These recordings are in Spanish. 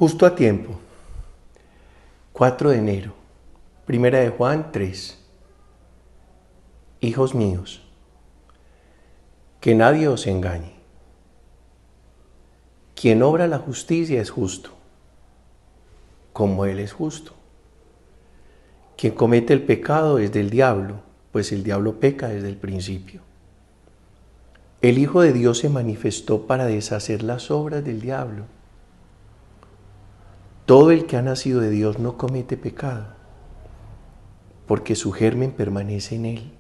Justo a tiempo. 4 de enero. Primera de Juan 3. Hijos míos, que nadie os engañe. Quien obra la justicia es justo, como Él es justo. Quien comete el pecado es del diablo, pues el diablo peca desde el principio. El Hijo de Dios se manifestó para deshacer las obras del diablo. Todo el que ha nacido de Dios no comete pecado, porque su germen permanece en él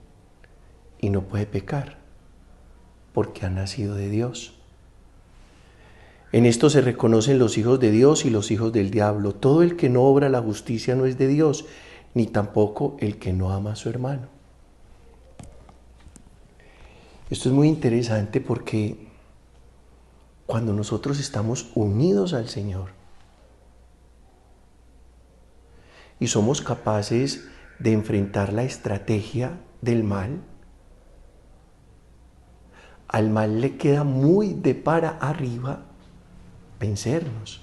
y no puede pecar, porque ha nacido de Dios. En esto se reconocen los hijos de Dios y los hijos del diablo. Todo el que no obra la justicia no es de Dios, ni tampoco el que no ama a su hermano. Esto es muy interesante porque cuando nosotros estamos unidos al Señor y somos capaces de enfrentar la estrategia del mal, al mal le queda muy de para arriba vencernos.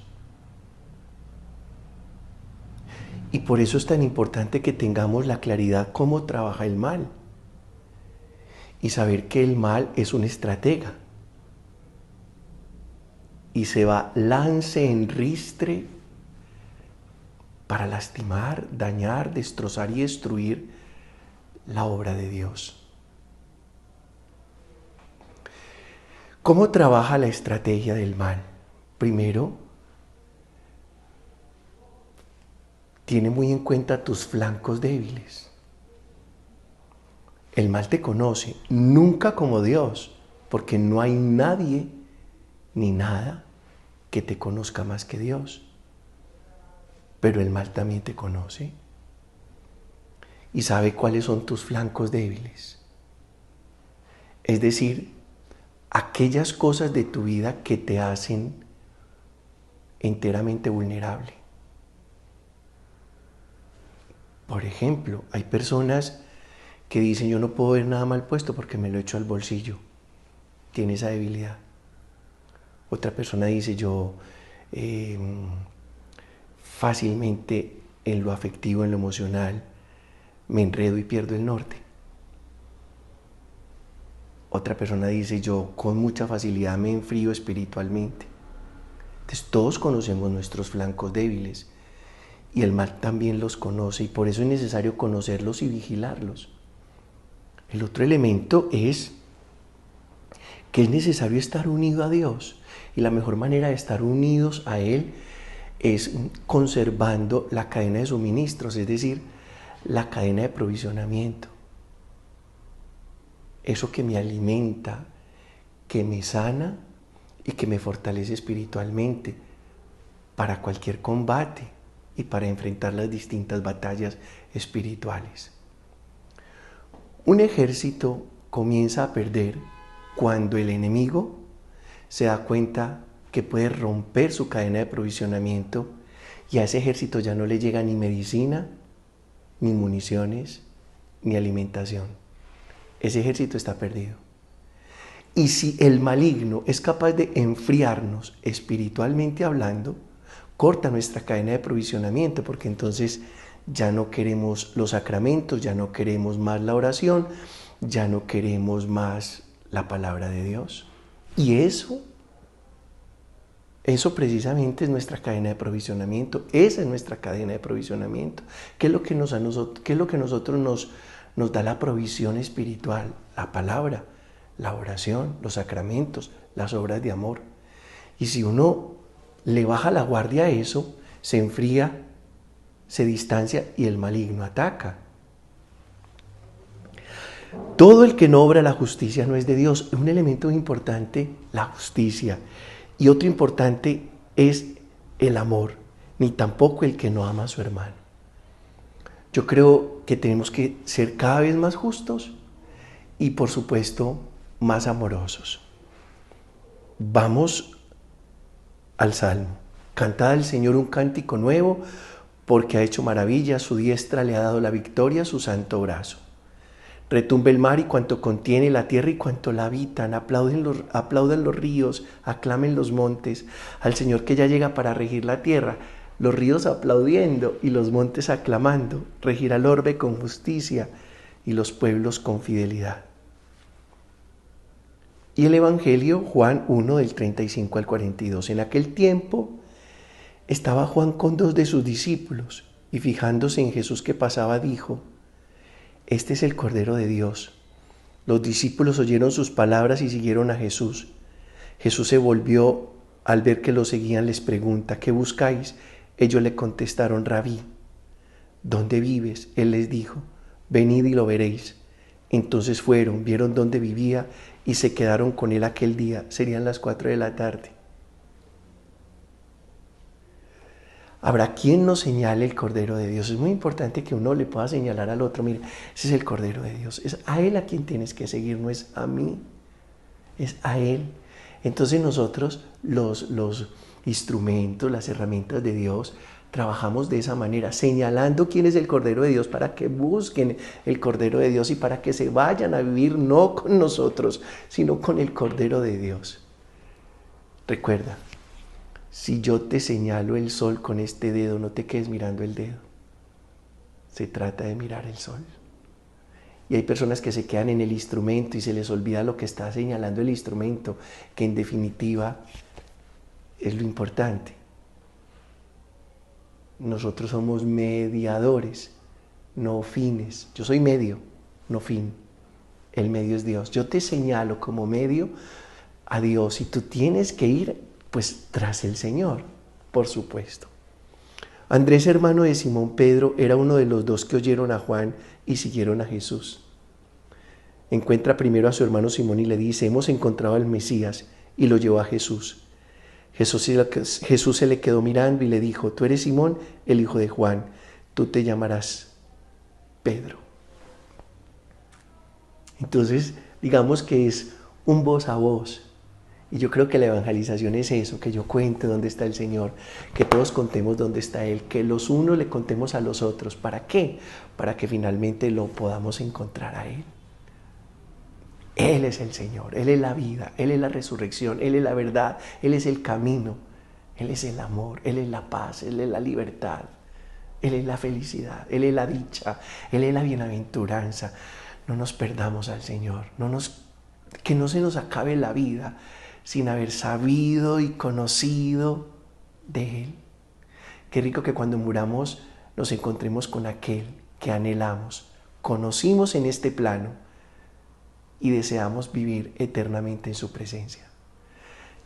Y por eso es tan importante que tengamos la claridad cómo trabaja el mal y saber que el mal es un estratega y se va lance en ristre para lastimar, dañar, destrozar y destruir la obra de Dios. ¿Cómo trabaja la estrategia del mal? Primero, tiene muy en cuenta tus flancos débiles. El mal te conoce, nunca como Dios, porque no hay nadie ni nada que te conozca más que Dios. Pero el mal también te conoce y sabe cuáles son tus flancos débiles. Es decir, aquellas cosas de tu vida que te hacen enteramente vulnerable. Por ejemplo, hay personas que dicen yo no puedo ver nada mal puesto porque me lo echo al bolsillo. Tiene esa debilidad. Otra persona dice yo fácilmente en lo afectivo, en lo emocional, me enredo y pierdo el norte. Otra persona dice yo con mucha facilidad me enfrío espiritualmente. Entonces todos conocemos nuestros flancos débiles y el mal también los conoce y por eso es necesario conocerlos y vigilarlos. El otro elemento es que es necesario estar unido a Dios y la mejor manera de estar unidos a Él es conservando la cadena de suministros, es decir, la cadena de provisionamiento. Eso que me alimenta, que me sana y que me fortalece espiritualmente para cualquier combate y para enfrentar las distintas batallas espirituales. Un ejército comienza a perder cuando el enemigo se da cuenta que puede romper su cadena de provisionamiento y a ese ejército ya no le llega ni medicina, ni municiones, ni alimentación. Ese ejército está perdido. Y si el maligno es capaz de enfriarnos espiritualmente hablando, corta nuestra cadena de provisionamiento, porque entonces ya no queremos los sacramentos, ya no queremos más la oración, ya no queremos más la palabra de Dios. Y eso precisamente es nuestra cadena de provisionamiento, esa es nuestra cadena de provisionamiento. ¿Qué es lo que nosotros nos da la provisión espiritual? La palabra, la oración, los sacramentos, las obras de amor. Y si uno le baja la guardia a eso, se enfría, se distancia y el maligno ataca. Todo el que no obra la justicia no es de Dios. Es un elemento importante, la justicia. Y otro importante es el amor, ni tampoco el que no ama a su hermano. Yo creo que tenemos que ser cada vez más justos y, por supuesto, más amorosos. Vamos al Salmo. Cantad al Señor un cántico nuevo, porque ha hecho maravillas, su diestra le ha dado la victoria, su santo brazo. Retumbe el mar y cuanto contiene, la tierra y cuanto la habitan. Aplaudan los ríos, aclamen los montes al Señor que ya llega para regir la tierra. Los ríos aplaudiendo y los montes aclamando. Regirá el orbe con justicia y los pueblos con fidelidad. Y el Evangelio, Juan 1, del 35 al 42. En aquel tiempo estaba Juan con 2 de sus discípulos y fijándose en Jesús que pasaba, dijo: Este es el Cordero de Dios. Los discípulos oyeron sus palabras y siguieron a Jesús. Jesús se volvió, al ver que lo seguían, les pregunta: ¿qué buscáis? Ellos le contestaron: Rabí, ¿dónde vives? Él les dijo: venid y lo veréis. Entonces fueron, vieron dónde vivía y se quedaron con él aquel día. Serían las 4 de la tarde. Habrá quien nos señale el Cordero de Dios. Es muy importante que uno le pueda señalar al otro: mire, ese es el Cordero de Dios. Es a Él a quien tienes que seguir, no es a mí, es a Él. Entonces nosotros, los instrumentos, las herramientas de Dios, trabajamos de esa manera, señalando quién es el Cordero de Dios para que busquen el Cordero de Dios y para que se vayan a vivir no con nosotros, sino con el Cordero de Dios. Recuerda, si yo te señalo el sol con este dedo, no te quedes mirando el dedo. Se trata de mirar el sol. Y hay personas que se quedan en el instrumento y se les olvida lo que está señalando el instrumento, que en definitiva es lo importante. Nosotros somos mediadores, no fines. Yo soy medio, no fin. El medio es Dios. Yo te señalo como medio a Dios y tú tienes que ir pues tras el Señor, por supuesto. Andrés, hermano de Simón Pedro, era uno de los 2 que oyeron a Juan y siguieron a Jesús. Encuentra primero a su hermano Simón y le dice: hemos encontrado al Mesías, y lo llevó a Jesús. Jesús se le quedó mirando y le dijo: tú eres Simón, el hijo de Juan, tú te llamarás Pedro. Entonces, digamos que es un voz a voz. Y yo creo que la evangelización es eso, que yo cuente dónde está el Señor, que todos contemos dónde está Él, que los unos le contemos a los otros. ¿Para qué? Para que finalmente lo podamos encontrar a Él. Él es el Señor, Él es la vida, Él es la resurrección, Él es la verdad, Él es el camino, Él es el amor, Él es la paz, Él es la libertad, Él es la felicidad, Él es la dicha, Él es la bienaventuranza. No nos perdamos al Señor, que no se nos acabe la vida sin haber sabido y conocido de Él. Qué rico que cuando muramos nos encontremos con aquel que anhelamos, conocimos en este plano y deseamos vivir eternamente en su presencia.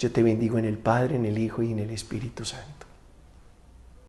Yo te bendigo en el Padre, en el Hijo y en el Espíritu Santo.